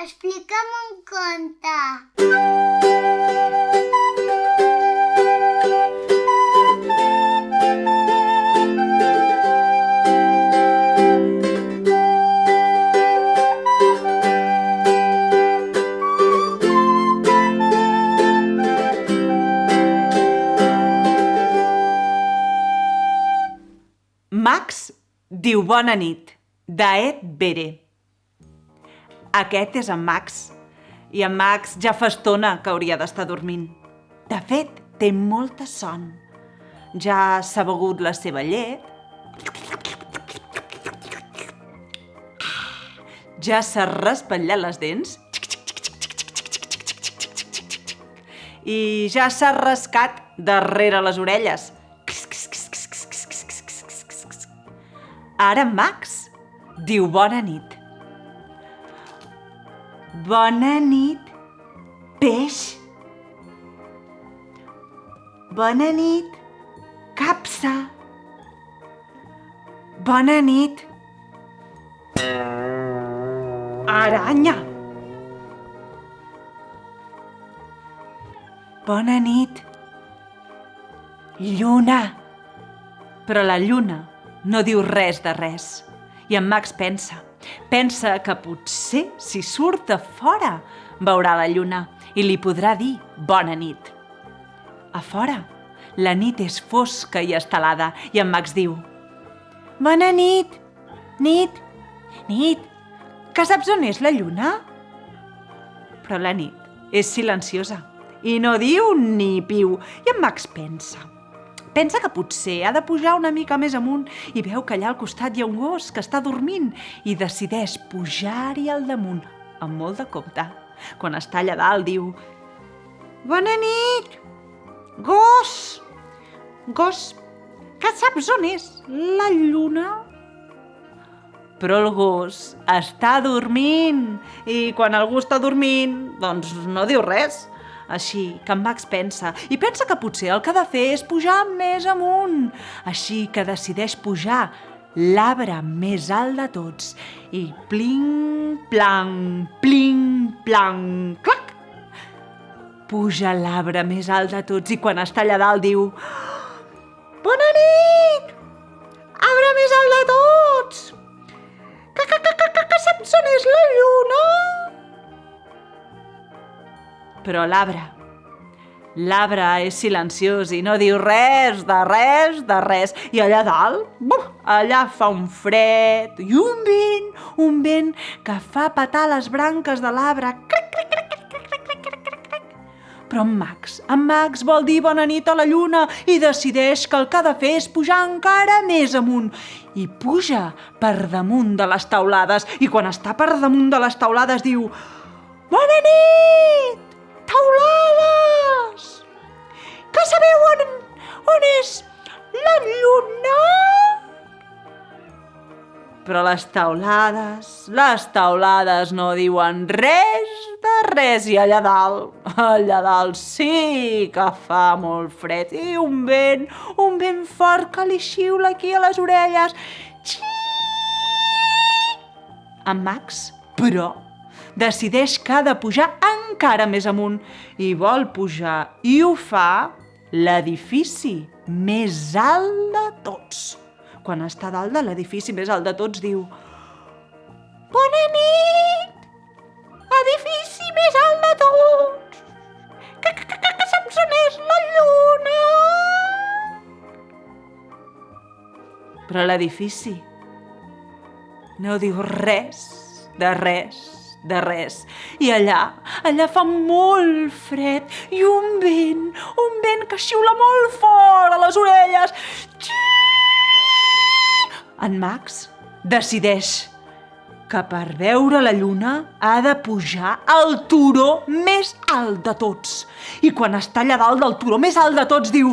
explica'm un conte. Max diu bona nit, d'Ed Bere. Aquest és en Max, i en Max ja fa estona que hauria d'estar dormint. De fet, té molta son. Ja s'ha begut la seva llet, ja s'ha raspallat les dents i ja s'ha rascat darrere les orelles. Ara Max diu bona nit. Bona nit, peix. Bona nit, capsa. Bona nit, aranya. Bona nit, lluna. Però la lluna no diu res de res. I en Max pensa que potser si surt a fora veurà la lluna i li podrà dir bona nit. A fora, la nit és fosca i estelada i en Max diu bona nit, nit, nit, que saps on és la lluna? Però la nit és silenciosa i no diu ni piu i en Max pensa que potser ha de pujar una mica més amunt i veu que allà al costat hi ha un gos que està dormint i decideix pujar-hi al damunt amb molt de compte. Quan està allà dalt diu bona nit, gos, gos, que saps on és la lluna? Però el gos està dormint i quan algú està dormint, doncs no diu res. Així que en Max pensa que potser el que ha de fer és pujar més amunt. Així que decideix pujar l'arbre més alt de tots. I pling, plang, clac! Puja l'arbre més alt de tots i quan està allà dalt diu bona nit, arbre més alt de tots! Que saps on és la lluna? Però l'arbre és silenciós i no diu res de res. I allà dalt, allà fa un fred i un vent que fa petar les branques de l'arbre. Però en Max vol dir bona nit a la lluna i decideix que el que ha de fer és pujar encara més amunt. I puja per damunt de les taulades i quan està per damunt de les taulades diu bona nit! Taulades! Que sabeu on és la lluna? Però les taulades no diuen res de res i allà dalt sí que fa molt fred i un vent fort que li xiula aquí a les orelles. En Max, però, decideix que ha de pujar encara més amunt i vol pujar i ho fa l'edifici més alt de tots. Quan està dalt de l'edifici més alt de tots diu bona nit, edifici més alt de tots, que saps on és la lluna? Però l'edifici no diu res de res. I allà fa molt fred i un vent que xiula molt fort a les orelles. En Max decideix que per veure la lluna ha de pujar al turó més alt de tots. I quan està allà dalt del turó més alt de tots diu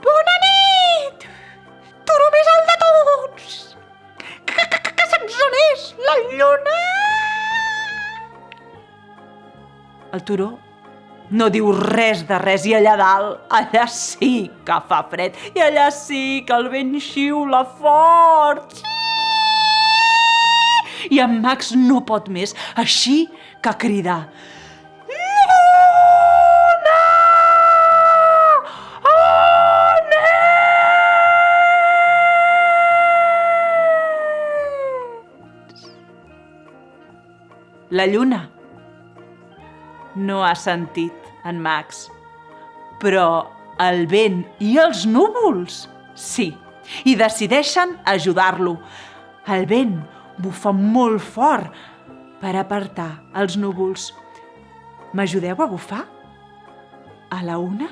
bona nit, turó més alt de tots, que saps on és la lluna? El turó no diu res de res i allà dalt, allà sí que fa fred i allà sí que el vent xiula fort. i en Max no pot més, així que crida: Lluna! On ets? La lluna no ha sentit en Max, però el vent i els núvols sí, i decideixen ajudar-lo. El vent bufa molt fort per apartar els núvols. M'ajudeu a bufar? A la 1,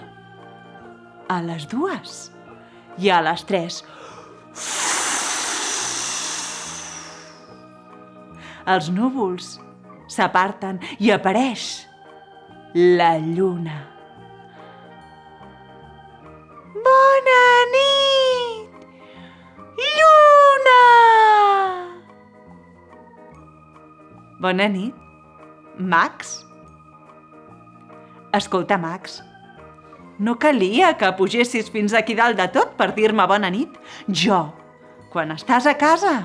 a les 2 i a les 3. Els núvols s'aparten i apareix la lluna. Bona nit, lluna! Bona nit, Max? Escolta, Max, no calia que pugessis fins aquí dalt de tot per dir-me bona nit. Jo, quan estàs a casa,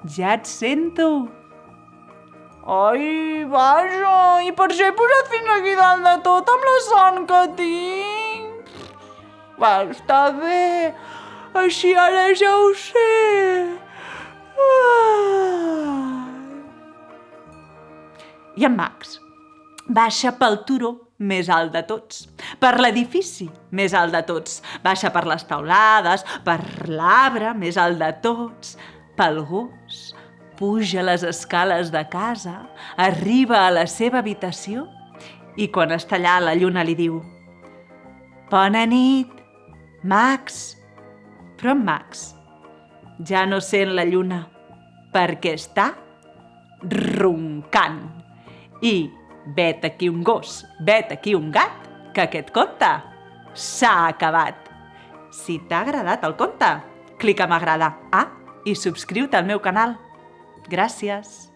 ja et sento. Ai, vaja, i per això he posat fins aquí dalt de tot amb la son que tinc. Va, està bé, així ara ja ho sé. I en Max baixa pel turó més alt de tots, per l'edifici més alt de tots, baixa per les teulades, per l'arbre més alt de tots, pel gos, puja les escales de casa, arriba a la seva habitació i quan està allà la lluna li diu: Bona nit, Max. Però en Max ja no sent la lluna perquè està roncant. I vet aquí un gos, vet aquí un gat, que aquest conte s'ha acabat. Si t'ha agradat el conte, clica a m'agrada i subscriu-te al meu canal. Gràcies.